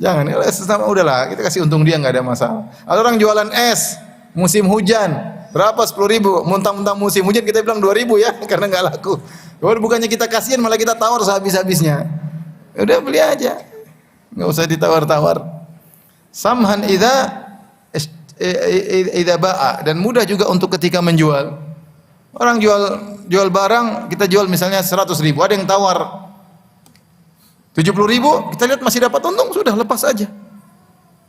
Jangan, sesama udahlah, kita kasih untung dia enggak ada masalah. Ada orang jualan es, musim hujan, berapa 10.000, muntah-muntah musim hujan kita bilang 2.000 ya, karena enggak laku. Kalau bukannya kita kasihan malah kita tawar sehabis-habisnya. Udah beli aja. Enggak usah ditawar-tawar. Samhan idza ba'a, dan mudah juga untuk ketika menjual. Orang jual barang, kita jual misalnya 100.000, ada yang tawar 70.000, kita lihat masih dapat untung, sudah lepas aja.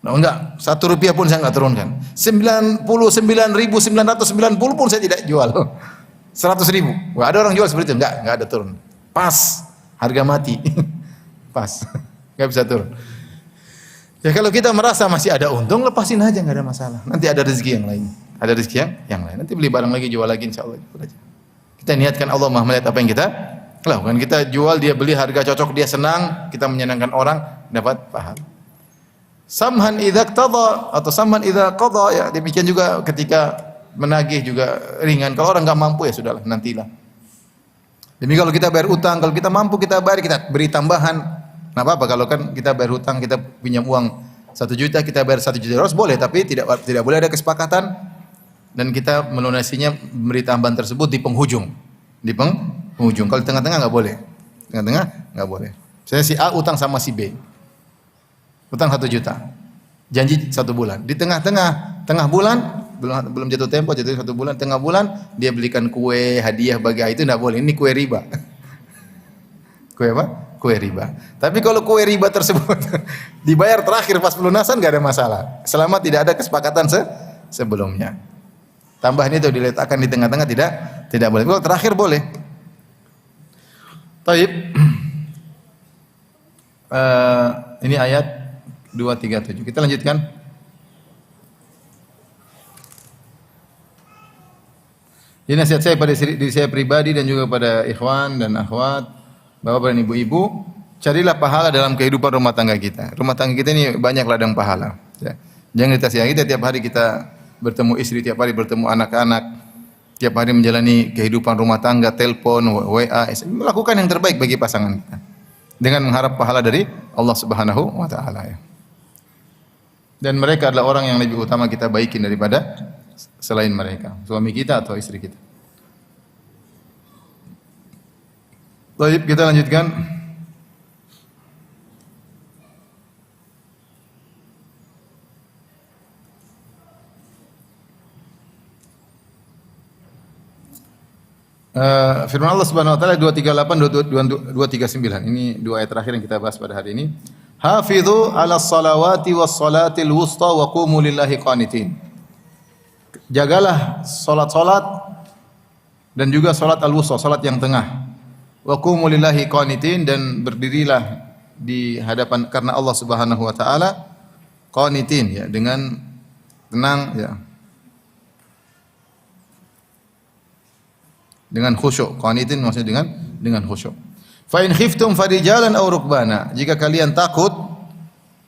Nah, enggak, 1 rupiah pun saya enggak turunkan. 99.990 pun saya tidak jual. 100.000. Wah, ada orang jual seperti itu, enggak ada turun. Pas, harga mati. Pas. Enggak bisa turun. Ya kalau kita merasa masih ada untung, lepasin aja, enggak ada masalah. Nanti ada rezeki yang lain. Ada rezeki yang lain. Nanti beli barang lagi, jual lagi insyaallah. Kita niatkan Allah Maha melihat apa yang kita lakukan. Kita jual, dia beli, harga cocok, dia senang, kita menyenangkan orang, dapat pahala. Samhan idza qada atau samhan idza qada, ya demikian juga ketika menagih juga ringan. Kalau orang enggak mampu ya sudahlah, nantilah. Demi kalau kita bayar utang, kalau kita mampu kita bayar, kita beri tambahan. Nah, apa kalau kan kita bayar hutang, kita pinjam uang 1 juta, kita bayar 1 juta harus boleh, tapi tidak boleh ada kesepakatan dan kita melunasinya memberi tambahan tersebut di penghujung. Di penghujung. Kalau di tengah-tengah enggak boleh. Tengah-tengah enggak boleh. Saya si A utang sama si B. Utang 1 juta. Janji 1 bulan. Di tengah bulan belum jatuh tempo, jatuh 1 bulan, tengah bulan dia belikan kue, hadiah bagi itu enggak boleh. Ini kue riba. Kue apa? Kue riba. Tapi kalau kue riba tersebut dibayar terakhir pas pelunasan enggak ada masalah. Selama tidak ada kesepakatan sebelumnya. Tambahan itu diletakkan di tengah-tengah tidak boleh. Kalau terakhir boleh. Taib. Ini ayat 237. Kita lanjutkan. Ini nasihat saya pada diri saya pribadi dan juga pada ikhwan dan akhwat, bapak dan ibu-ibu, carilah pahala dalam kehidupan rumah tangga kita. Rumah tangga kita ini banyak ladang pahala. Ya. Jangan kita sia-sia, tiap hari kita bertemu istri, tiap hari bertemu anak-anak, tiap hari menjalani kehidupan rumah tangga, telepon, WA, melakukan yang terbaik bagi pasangan kita. Dengan mengharap pahala dari Allah Subhanahu wa taala ya. Dan mereka adalah orang yang lebih utama kita baikin daripada selain mereka, suami kita atau istri kita. Baik, kita lanjutkan. Firman Allah Subhanahu wa taala 238 239. Ini dua ayat terakhir yang kita bahas pada hari ini. Hafidhu 'alas salawati was salatil wusta wa qumu lillahi qanitin. Jagalah salat-salat dan juga salat al-wusta, salat yang tengah. Wa qumu lillahi qanitin, dan berdirilah di hadapan karena Allah Subhanahu wa taala qanitin ya, dengan tenang ya. Dengan khusyuk. Qanitin maksudnya dengan khusyuk. Fa in khiftum farijalan aw rukbana. Jika kalian takut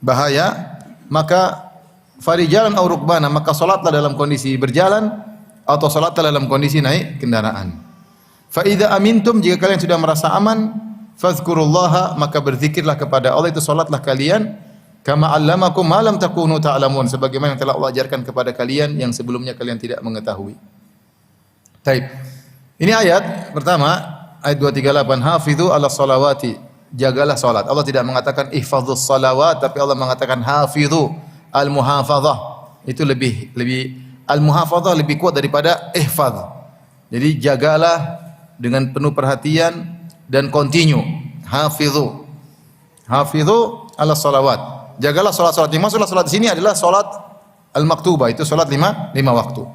bahaya, maka farijalan aw rukbana, maka salatlah dalam kondisi berjalan atau salatlah dalam kondisi naik kendaraan. Fa idza amintum, jika kalian sudah merasa aman, fazkurullaha, maka berzikirlah kepada Allah, itu salatlah kalian, kama 'allamakum ma lam takunu ta'lamun, sebagaimana yang telah Allah ajarkan kepada kalian yang sebelumnya kalian tidak mengetahui. Baik. Ini ayat pertama, ayat 238, hafidhu 'ala salawati, jagalah salat. Allah tidak mengatakan ihfadzus salawat, tapi Allah mengatakan hafidhu, al-muhafadzah. Itu lebih al-muhafadzah lebih kuat daripada ihfadz. Jadi jagalah dengan penuh perhatian dan continue. Hafidhu 'ala salawat. Jagalah salat-salat. Yang maksud salat di sini adalah salat al-maktubah, itu salat lima waktu.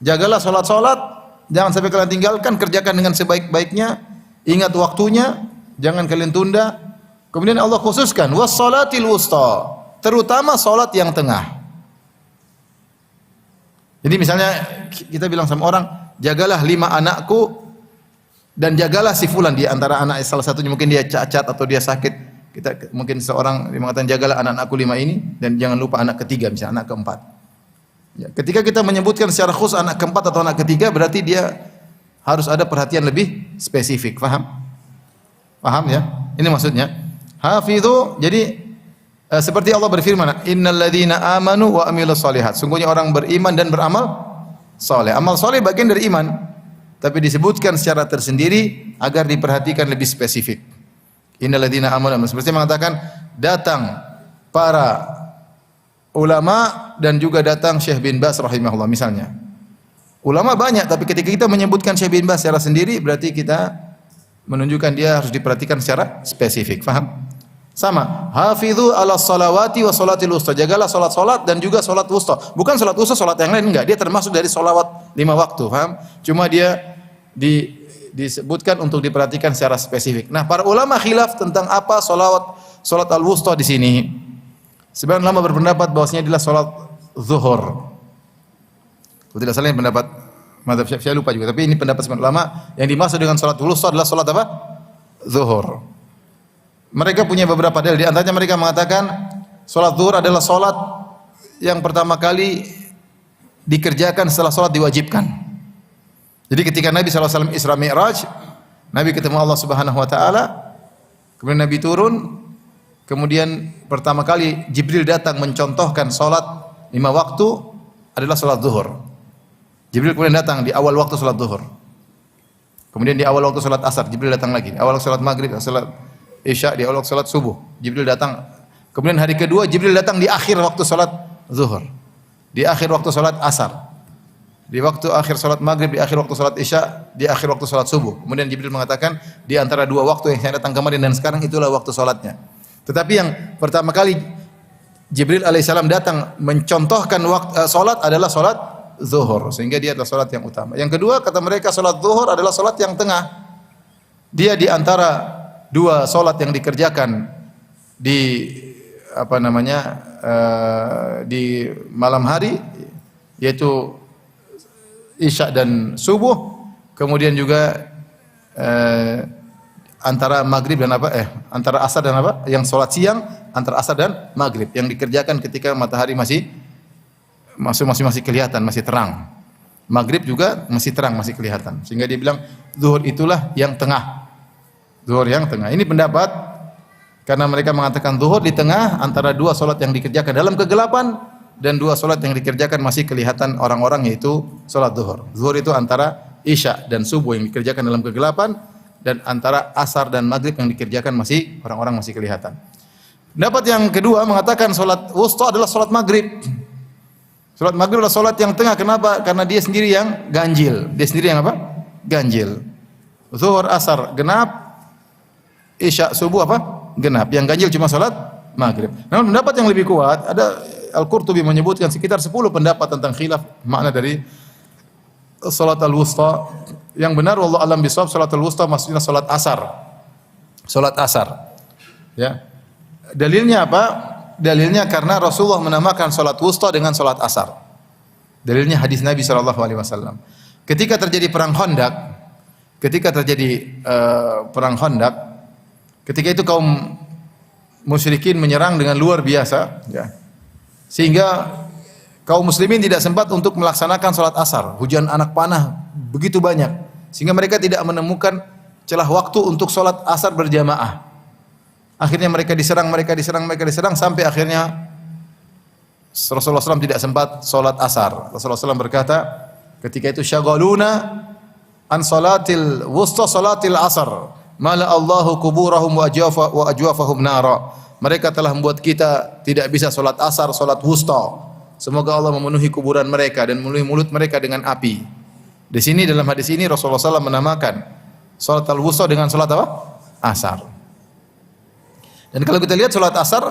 Jagalah salat-salat. Jangan sampai kalian tinggalkan, kerjakan dengan sebaik-baiknya. Ingat waktunya, jangan kalian tunda. Kemudian Allah khususkan was-salatil wusta, terutama salat yang tengah. Jadi misalnya kita bilang sama orang, jagalah 5 anakku dan jagalah si fulan, di antara anak salah satunya mungkin dia cacat atau dia sakit. Kita mungkin seorang mengatakan jagalah anak-anakku 5 ini dan jangan lupa anak ketiga, misalnya anak keempat. Ya, ketika kita menyebutkan secara khusus anak keempat atau anak ketiga, berarti dia harus ada perhatian lebih spesifik. Paham? Paham ya? Ini maksudnya. Hafidhu, jadi seperti Allah berfirman, innal ladzina amanu wa amilus solihat. Sungguhnya orang beriman dan beramal saleh. Amal saleh bagian dari iman, tapi disebutkan secara tersendiri agar diperhatikan lebih spesifik. Innal ladzina amanu, seperti mengatakan datang para ulama dan juga datang Syekh bin Baz rahimahullah misalnya. Ulama banyak, tapi ketika kita menyebutkan Syekh bin Baz secara sendiri, berarti kita menunjukkan dia harus diperhatikan secara spesifik. Faham? Sama. Hafidhu 'ala salawati wa salatil wusta. Jagalah salat-salat dan juga salat wusta. Bukan salat wusta salat yang lain, enggak. Dia termasuk dari salawat 5 waktu. Faham? Cuma dia disebutkan untuk diperhatikan secara spesifik. Nah, para ulama khilaf tentang apa salat al-wusta di sini. Sebagian ulama berpendapat bahwasanya adalah salat zuhur. Kalau tidak salah ini pendapat mazhab Syafi'i, saya lupa juga, tapi ini pendapat sebagian ulama, yang dimaksud dengan salat wusta adalah salat apa? Zuhur. Mereka punya beberapa dalil, di antaranya mereka mengatakan salat zuhur adalah salat yang pertama kali dikerjakan setelah salat diwajibkan. Jadi ketika Nabi SAW Isra Mi'raj, Nabi ketemu Allah Subhanahu wa taala, kemudian Nabi turun. Kemudian pertama kali Jibril datang mencontohkan salat 5 waktu adalah salat zuhur. Jibril kemudian datang di awal waktu salat zuhur. Kemudian di awal waktu salat asar Jibril datang lagi. Di awal waktu salat maghrib, salat isya, di awal waktu salat subuh Jibril datang. Kemudian hari kedua Jibril datang di akhir waktu salat zuhur. Di akhir waktu salat asar. Di waktu akhir salat maghrib, di akhir waktu salat isya, di akhir waktu salat subuh. Kemudian Jibril mengatakan di antara 2 waktu yang saya datang kemarin dan sekarang itulah waktu salatnya. Tetapi yang pertama kali Jibril alaihissalam datang mencontohkan waktu salat adalah salat zuhur, sehingga dia adalah salat yang utama. Yang kedua, kata mereka salat zuhur adalah salat yang tengah. Dia di antara 2 salat yang dikerjakan di apa namanya di malam hari, yaitu isya dan subuh. Kemudian juga antara maghrib dan antara asar dan yang sholat siang antara asar dan maghrib yang dikerjakan ketika matahari masih kelihatan, masih terang. Maghrib juga masih terang, masih kelihatan. Sehingga dia bilang zuhur itulah yang tengah. Zuhur yang tengah. Ini pendapat karena mereka mengatakan zuhur di tengah antara dua solat yang dikerjakan dalam kegelapan dan dua solat yang dikerjakan masih kelihatan orang-orang, yaitu solat zuhur. Zuhur itu antara isya dan subuh yang dikerjakan dalam kegelapan, dan antara asar dan maghrib yang dikerjakan masih orang-orang masih kelihatan. Pendapat yang kedua mengatakan solat wusta adalah solat maghrib. Solat maghrib adalah solat yang tengah. Kenapa? Karena dia sendiri yang ganjil. Dia sendiri yang apa? Ganjil. Zuhur, asar genap, isya, subuh genap. Yang ganjil cuma solat maghrib. Namun pendapat yang lebih kuat, ada Al-Qurtubi menyebutkan sekitar 10 pendapat tentang khilaf makna dari solat al-wusta. Yang benar wallahu alam bisawab, solat al-wusta maksudnya solat asar. Solat asar. Ya. Dalilnya apa? Dalilnya karena Rasulullah menamakan salat wusta dengan salat asar. Dalilnya hadis Nabi sallallahu alaihi wasallam. Ketika terjadi perang Khandaq, ketika itu kaum musyrikin menyerang dengan luar biasa, ya. Sehingga kaum muslimin tidak sempat untuk melaksanakan salat asar. Hujan anak panah begitu banyak sehingga mereka tidak menemukan celah waktu untuk salat asar berjamaah. Akhirnya mereka diserang sampai akhirnya Rasulullah SAW tidak sempat solat asar. Rasulullah SAW berkata ketika itu, syagaluna an salatil wusta salatil asar mala Allahu kuburahum wa ajwafahum nara. Mereka telah membuat kita tidak bisa solat asar, solat wusta. Semoga Allah memenuhi kuburan mereka dan memenuhi mulut mereka dengan api. Di sini dalam hadis ini Rasulullah SAW menamakan solat al-wusta dengan solat asar. Dan kalau kita lihat salat asar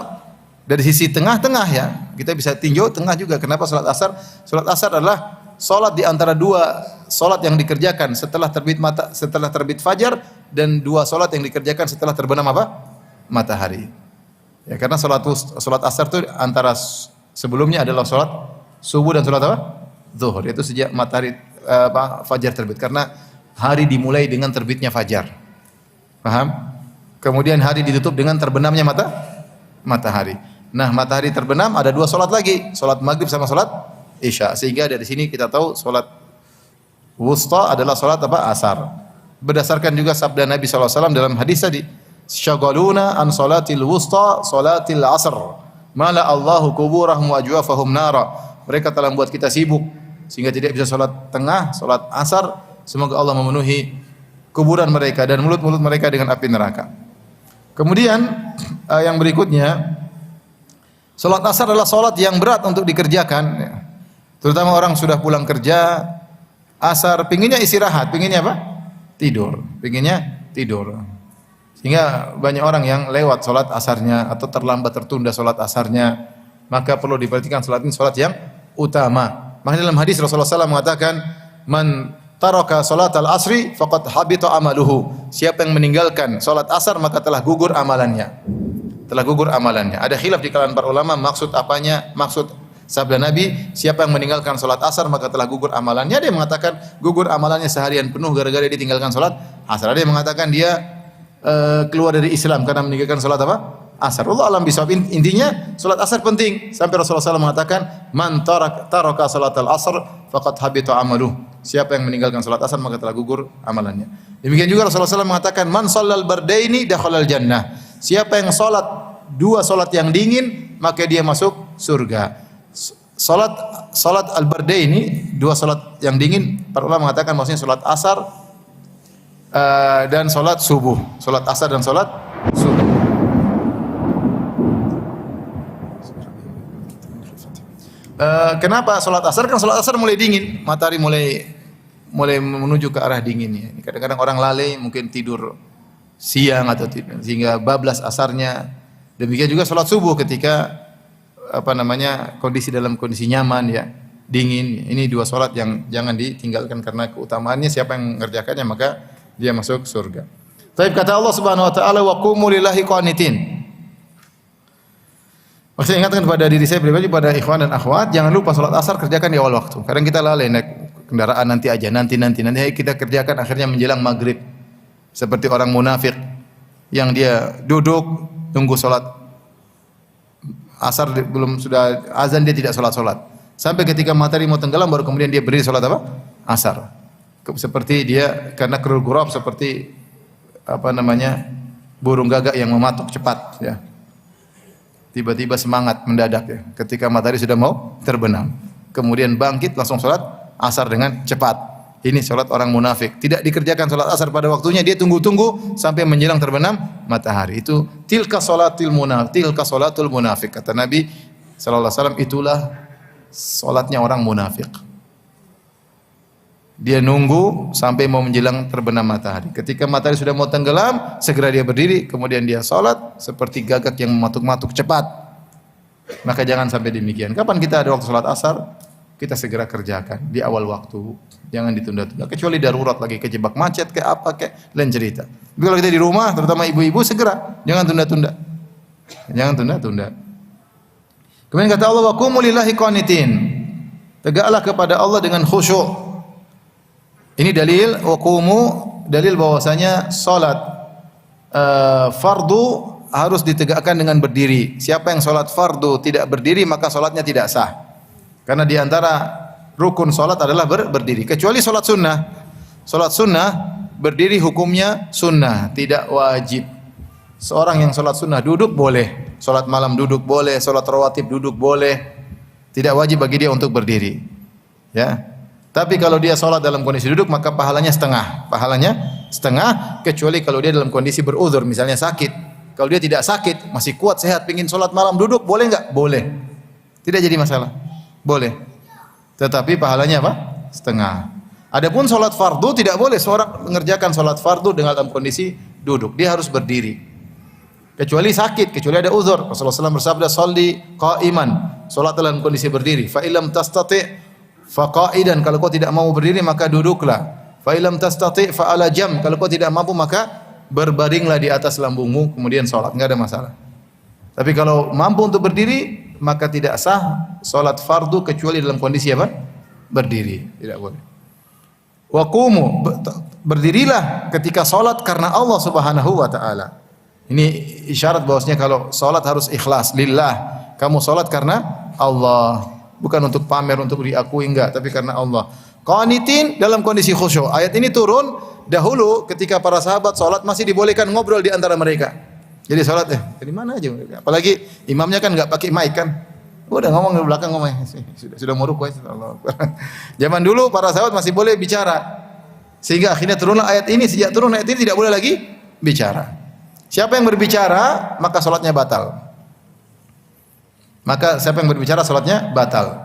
dari sisi tengah-tengah, ya, kita bisa tinjau tengah juga. Kenapa salat asar? Salat asar adalah salat di antara dua salat yang dikerjakan setelah terbit fajar, dan dua salat yang dikerjakan setelah terbenam matahari. Ya, karena salat asar itu antara sebelumnya adalah salat subuh dan salat zuhur, yaitu sejak matahari fajar terbit, karena hari dimulai dengan terbitnya fajar. Paham? Kemudian hari ditutup dengan terbenamnya matahari. Nah, matahari terbenam ada dua solat lagi, solat maghrib sama solat isya. Sehingga dari sini kita tahu solat wusta adalah solat asar. Berdasarkan juga sabda Nabi SAW dalam hadis tadi, syagaluna an salatil wusta salatil asr mala Allahu kuburahum wa ajwafahum nara. Mereka telah membuat kita sibuk sehingga tidak bisa solat tengah, solat asar. Semoga Allah memenuhi kuburan mereka dan mulut-mulut mereka dengan api neraka. Kemudian yang berikutnya, salat asar adalah salat yang berat untuk dikerjakan, ya. Terutama orang sudah pulang kerja, asar pinginnya istirahat, pinginnya tidur, sehingga banyak orang yang lewat salat asarnya atau terlambat tertunda salat asarnya. Maka perlu diperhatikan salat ini salat yang utama. Makanya dalam hadis Rasulullah SAW mengatakan, man taraka salatal asri faqad habita amaluhu. Siapa yang meninggalkan salat asar maka telah gugur amalannya. Ada khilaf di kalangan para ulama maksud apanya, maksud sabda Nabi, siapa yang meninggalkan salat asar maka telah gugur amalannya. Ada yang mengatakan gugur amalannya seharian penuh gara-gara dia tinggalkan salat asar. Ada yang mengatakan dia keluar dari Islam karena meninggalkan salat asar. Allah alam bisawab. Intinya salat asar penting. Sampai Rasulullah SAW mengatakan, man taraka salatal asr faqad habita amaluh. Siapa yang meninggalkan salat asar maka telah gugur amalannya. Demikian juga Rasulullah SAW mengatakan, man shallal bardaini dakhalal jannah. Siapa yang salat dua salat yang dingin maka dia masuk surga. Salat al-bardaini, dua salat yang dingin, para ulama mengatakan maksudnya salat asar dan salat subuh. Salat asar dan salat subuh. Kenapa salat asar? Kan salat asar mulai dingin, matahari mulai menuju ke arah dinginnya. Kadang-kadang orang lalai, mungkin tidur siang atau tidur, sehingga bablas asarnya. Demikian juga salat subuh ketika kondisi dalam kondisi nyaman, ya, dingin. Ini dua salat yang jangan ditinggalkan karena keutamaannya. Siapa yang mengerjakannya maka dia masuk surga. Baik, kata Allah Subhanahu wa taala, wa qumu lillahi qanitin. Maka saya ingatkan kepada diri saya pribadi, pada ikhwan dan akhwat, jangan lupa salat asar kerjakan di awal waktu. Kadang kita lalai naik kendaraan nanti aja, nanti kita kerjakan akhirnya menjelang maghrib. Seperti orang munafik yang dia duduk tunggu salat asar belum sudah azan dia tidak salat. Sampai ketika matahari mau tenggelam baru kemudian dia berdiri salat apa? Asar. Seperti dia karena kerul gurab seperti apa namanya? Burung gagak yang mematuk cepat ya. Tiba-tiba semangat mendadak ya, ketika matahari sudah mau terbenam. Kemudian bangkit langsung salat asar dengan cepat. Ini salat orang munafik. Tidak dikerjakan salat asar pada waktunya, dia tunggu-tunggu sampai menjelang terbenam matahari. Itu tilka salatul munafik. Kata Nabi sallallahu alaihi wasallam, itulah salatnya orang munafik. Dia nunggu sampai mau menjelang terbenam matahari. Ketika matahari sudah mau tenggelam, segera dia berdiri, kemudian dia salat seperti gagak yang mematuk-matuk cepat. Maka jangan sampai demikian. Kapan kita ada waktu salat asar, kita segera kerjakan di awal waktu. Jangan ditunda-tunda. Kecuali darurat lagi, kejebak macet, kayak apa, kayak lain cerita. Tapi kalau kita di rumah, terutama ibu-ibu, segera. Jangan tunda-tunda. Jangan tunda-tunda. Kemudian kata Allah, wa qumu lillahi qanitin. Tegaklah kepada Allah dengan khusyuk. Ini dalil waqumu, dalil bahwasanya salat fardu harus ditegakkan dengan berdiri. Siapa yang salat fardu tidak berdiri maka salatnya tidak sah. Karena di antara rukun salat adalah berdiri. Kecuali salat sunnah. Salat sunnah berdiri hukumnya sunnah, tidak wajib. Seorang yang salat sunnah duduk boleh, salat malam duduk boleh, salat rawatib duduk boleh. Tidak wajib bagi dia untuk berdiri. Ya. Tapi kalau dia sholat dalam kondisi duduk maka pahalanya setengah. Pahalanya setengah kecuali kalau dia dalam kondisi beruzur, misalnya sakit. Kalau dia tidak sakit, masih kuat, sehat, pengin sholat malam duduk, boleh enggak? Boleh. Tidak jadi masalah. Boleh. Tetapi pahalanya apa? Setengah. Adapun sholat fardu tidak boleh seorang mengerjakan sholat fardu dengan dalam kondisi duduk. Dia harus berdiri. Kecuali sakit, kecuali ada uzur. Rasulullah SAW bersabda, "Shalli qa'iman." Sholat dalam kondisi berdiri. Fa illam tastati' faqaidan, kalau kau tidak mau berdiri maka duduklah. Fa illam tastati' fa ala jam, kalau kau tidak mampu maka berbaringlah di atas lambungmu kemudian salat, enggak ada masalah. Tapi kalau mampu untuk berdiri maka tidak sah salat fardu kecuali dalam kondisi apa? Berdiri, tidak boleh. Wa qumu, berdirilah ketika salat karena Allah Subhanahu wa taala. Ini isyarat bahwasanya kalau salat harus ikhlas lillah. Kamu salat karena Allah. Bukan untuk pamer, untuk diakui, enggak, tapi karena Allah. Qanitin dalam kondisi khusyuk. Ayat ini turun dahulu ketika para sahabat salat masih dibolehkan ngobrol di antara mereka. Jadi salat dari mana aja. Apalagi imamnya kan enggak pakai mic kan. Udah ngomong di belakang ngomong. Sudah mau rukuk. Zaman dulu para sahabat masih boleh bicara. Sehingga akhirnya turunlah ayat ini. Sejak turun ayat ini tidak boleh lagi bicara. Siapa yang berbicara maka salatnya batal. Maka siapa yang berbicara salatnya batal.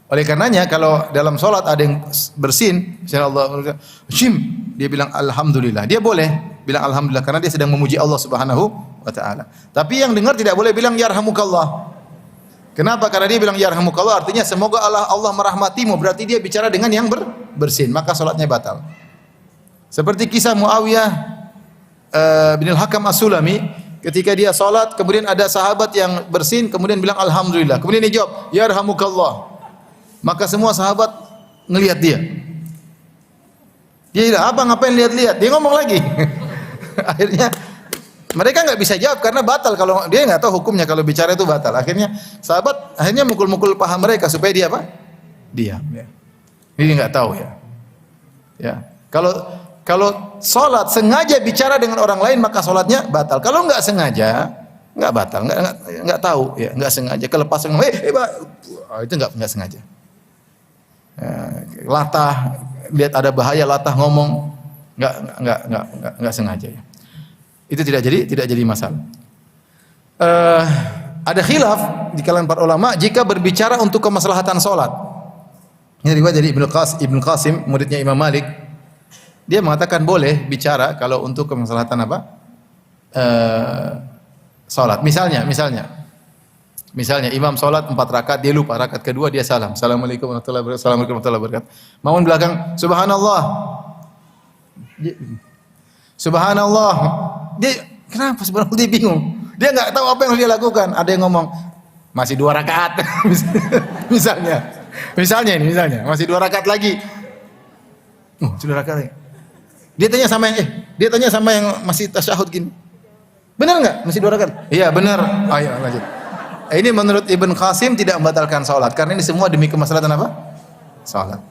Oleh karenanya kalau dalam salat ada yang bersin, misalnya Allah Shim, dia bilang alhamdulillah. Dia boleh bilang alhamdulillah karena dia sedang memuji Allah Subhanahu wa taala. Tapi yang dengar tidak boleh bilang yarhamukallah. Kenapa? Karena dia bilang yarhamukallah artinya semoga Allah merahmatimu, berarti dia bicara dengan yang bersin, maka salatnya batal. Seperti kisah Muawiyah bin al-Hakam As-Sulami, ketika dia salat, kemudian ada sahabat yang bersin, kemudian bilang alhamdulillah. Kemudian dia jawab, yarhamukallah. Maka semua sahabat ngelihat dia. Dia bilang, apa ngapain lihat-lihat? Dia ngomong lagi. Akhirnya mereka enggak bisa jawab karena batal, kalau dia enggak tahu hukumnya kalau bicara itu batal. Akhirnya sahabat akhirnya mukul-mukul paha mereka supaya dia apa? Diam ya. Ini enggak tahu ya. Ya. Kalau salat sengaja bicara dengan orang lain maka salatnya batal. Kalau enggak sengaja, enggak batal, enggak tahu ya, enggak sengaja kelepasan itu enggak sengaja. Latah, lihat ada bahaya latah ngomong, enggak sengaja ya. Itu tidak jadi masalah. Ada khilaf di kalangan para ulama jika berbicara untuk kemaslahatan salat. Ini riwayat dari Ibnu Qasim, muridnya Imam Malik. Dia mengatakan boleh bicara kalau untuk kemaslahatan apa? Salat. Misalnya imam salat 4 rakaat, dia lupa rakaat kedua dia salam. Assalamualaikum warahmatullahi wabarakatuh. Assalamualaikum warahmatullahi wabarakatuh. Mau belakang subhanallah. Subhanallah. Dia kenapa subhanallah, dia bingung. Dia enggak tahu apa yang dia lakukan. Ada yang ngomong masih 2 rakaat. misalnya masih 2 rakaat lagi. Sudah rakaat lagi. Dia tanya sama yang masih tasyahud gini. Benar enggak? Masih 2 rakaat? Iya, benar. Ayo lanjut. Ini menurut Ibn Qasim tidak membatalkan salat karena ini semua demi kemaslahatan apa? Salat.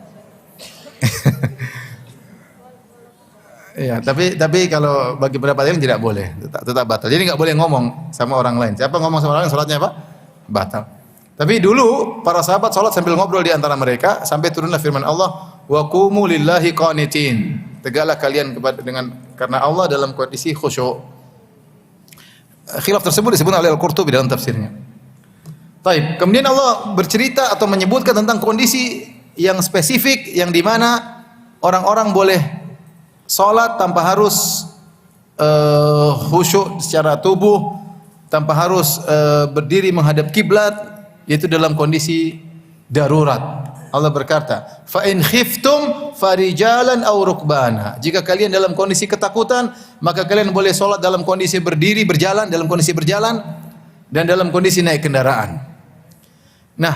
Iya, tapi kalau bagi pendapat lain tidak boleh, tetap batal. Jadi enggak boleh ngomong sama orang lain. Siapa ngomong sama orang lain salatnya apa? Batal. Tapi dulu para sahabat salat sambil ngobrol di antara mereka sampai turunlah firman Allah, wa qumu lillahi qanitin. Tegaklah kalian karena Allah dalam kondisi khusyuk. Khilaf tersebut disebut oleh Al-Qurtubi dalam tafsirnya. Baik, kemudian Allah bercerita atau menyebutkan tentang kondisi yang spesifik yang di mana orang-orang boleh salat tanpa harus khusyuk secara tubuh, tanpa harus berdiri menghadap kiblat, yaitu dalam kondisi darurat. Allah berkata, "Fa in khiftum farijalan aw rukbana." Jika kalian dalam kondisi ketakutan, maka kalian boleh salat dalam kondisi berdiri, dalam kondisi berjalan dan dalam kondisi naik kendaraan. Nah,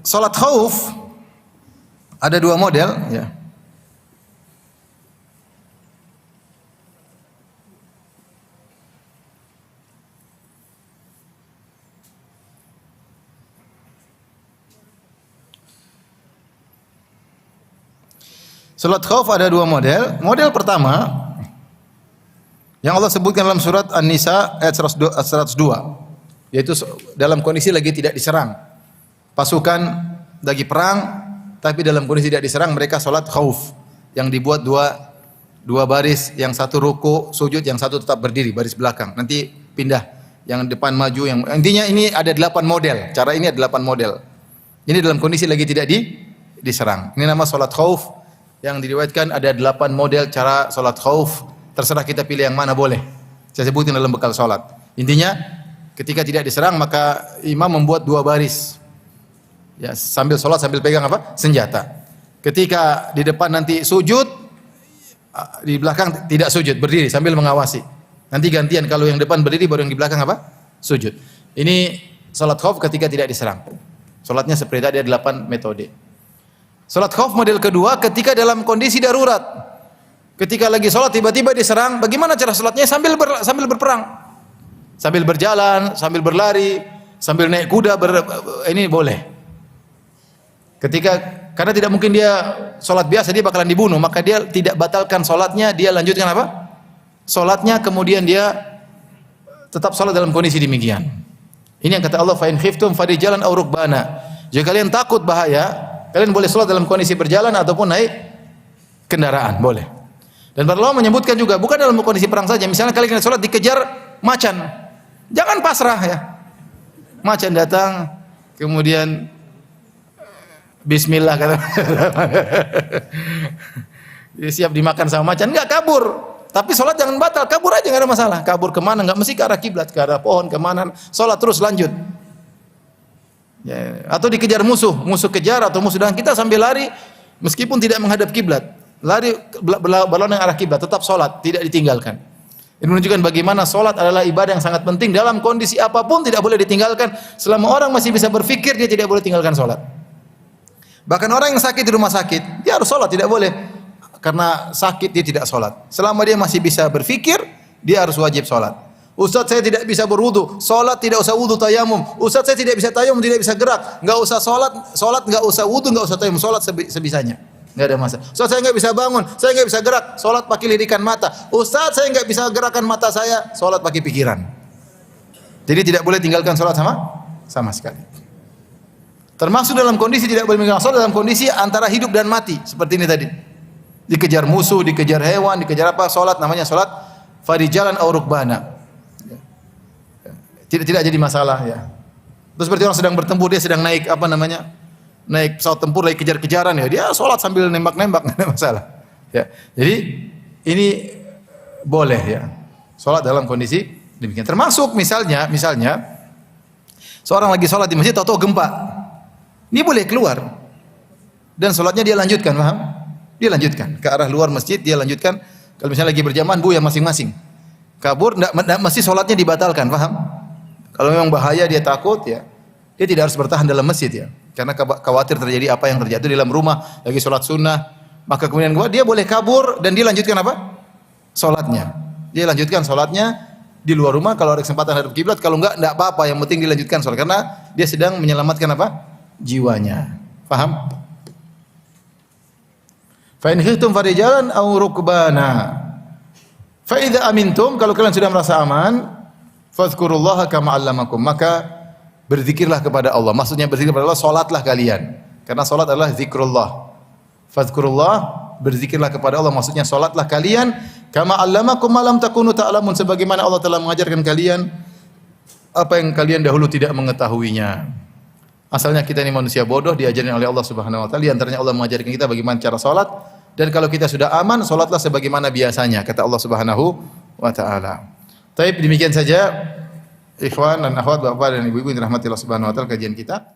salat khauf ada 2 model, ya. Salat khauf ada 2 model. Model pertama yang Allah sebutkan dalam surat An-Nisa ayat 102, yaitu dalam kondisi lagi tidak diserang. Pasukan lagi perang tapi dalam kondisi tidak diserang, mereka salat khauf yang dibuat dua baris, yang satu ruku, sujud, yang satu tetap berdiri baris belakang. Nanti pindah yang depan maju, yang intinya ini ada 8 model. Cara ini ada 8 model. Ini dalam kondisi lagi tidak diserang. Ini nama salat khauf. Yang diriwayatkan ada 8 model cara salat khauf. Terserah kita pilih yang mana boleh. Saya sebutin dalam bekal salat. Intinya ketika tidak diserang maka imam membuat 2 baris. Ya, sambil salat sambil pegang apa? Senjata. Ketika di depan nanti sujud, di belakang tidak sujud, berdiri sambil mengawasi. Nanti gantian, kalau yang depan berdiri baru yang di belakang apa? Sujud. Ini salat khauf ketika tidak diserang. Salatnya seperti tadi ada 8 metode. Salat khauf model kedua ketika dalam kondisi darurat. Ketika lagi salat tiba-tiba diserang, bagaimana cara salatnya? Sambil berperang. Sambil berjalan, sambil berlari, sambil naik kuda, ini boleh. Karena tidak mungkin dia salat biasa, dia bakalan dibunuh, maka dia tidak batalkan salatnya, dia lanjutkan apa? Salatnya, kemudian dia tetap salat dalam kondisi demikian. Ini yang kata Allah, fa in khiftum farijalan aw rukbana. Jika kalian takut bahaya, kalian boleh salat dalam kondisi berjalan ataupun naik kendaraan, boleh. Dan para ulama menyebutkan juga bukan dalam kondisi perang saja. Misalnya kalian salat dikejar macan, jangan pasrah ya. Macan datang, kemudian bismillah kata. Dia siap dimakan sama macan, enggak kabur. Tapi salat jangan batal, kabur aja enggak ada masalah. Kabur kemana? Enggak mesti ke arah kiblat, ke arah pohon, kemana. Salat terus lanjut. Ya, atau dikejar musuh kejar atau musuh dan kita sambil lari meskipun tidak menghadap kiblat, lari berlawanan arah kiblat, tetap salat, tidak ditinggalkan. Ini menunjukkan bagaimana salat adalah ibadah yang sangat penting dalam kondisi apapun, tidak boleh ditinggalkan. Selama orang masih bisa berfikir, dia tidak boleh tinggalkan salat. Bahkan orang yang sakit di rumah sakit, dia harus salat, tidak boleh karena sakit dia tidak salat. Selama dia masih bisa berfikir, dia harus wajib salat. Ustaz, saya tidak bisa berwudu, salat tidak usah wudu, tayamum. Ustaz, saya tidak bisa tayamum, tidak bisa gerak, enggak usah salat enggak usah wudu, enggak usah tayamum, salat sebisanya. Enggak ada masalah. Ustaz, saya enggak bisa bangun, saya enggak bisa gerak, salat pakai lirikan mata. Ustaz, saya enggak bisa gerakan mata saya, salat pakai pikiran. Jadi tidak boleh tinggalkan salat sama sekali. Termasuk dalam kondisi tidak boleh meninggalkan salat dalam kondisi antara hidup dan mati, seperti ini tadi. Dikejar musuh, dikejar hewan, dikejar apa, salat namanya salat farijalan aw rukbana. Tidak jadi masalah ya. Terus seperti orang sedang bertempur, dia sedang naik naik pesawat tempur lagi kejar-kejaran ya, dia sholat sambil nembak-nembak, nggak ada masalah. Ya, jadi ini boleh ya, sholat dalam kondisi demikian. Termasuk misalnya seorang lagi sholat di masjid, tahu-tahu gempa, ini boleh keluar dan sholatnya dia lanjutkan, paham? Dia lanjutkan ke arah luar masjid, dia lanjutkan. Kalau misalnya lagi berjamaah, bu yang masing-masing kabur, nggak mesti sholatnya dibatalkan, paham? Kalau memang bahaya dia takut ya, dia tidak harus bertahan dalam masjid ya. Karena khawatir terjadi apa yang terjadi di dalam rumah lagi sholat sunnah, maka kemudian dia boleh kabur dan dia lanjutkan apa? Sholatnya. Dia lanjutkan sholatnya di luar rumah kalau ada kesempatan hadap kiblat, kalau enggak apa-apa, yang penting dilanjutkan sholat karena dia sedang menyelamatkan apa? Jiwanya. Paham? Fa in khiftum farijalan aw rukbana. Fa idza amintum, kalau kalian sudah merasa aman, fadhkurullaha kama 'allamakum, maka berzikirlah kepada Allah. Maksudnya berzikir kepada Allah, salatlah kalian. Karena salat adalah zikrullah. Fadhkurullah, berzikirlah kepada Allah, maksudnya salatlah kalian kama 'allamakum ma lam takunu ta'lamun, sebagaimana Allah telah mengajarkan kalian apa yang kalian dahulu tidak mengetahuinya. Asalnya kita ini manusia bodoh, diajarin oleh Allah Subhanahu wa taala. Di antaranya Allah mengajarkan kita bagaimana cara salat, dan kalau kita sudah aman, salatlah sebagaimana biasanya, kata Allah Subhanahu wa taala. Baik, demikian saja ikhwan dan akhwat, bapak dan ibu-ibu yang dirahmati Allah Subhanahu wa taala, kajian kita.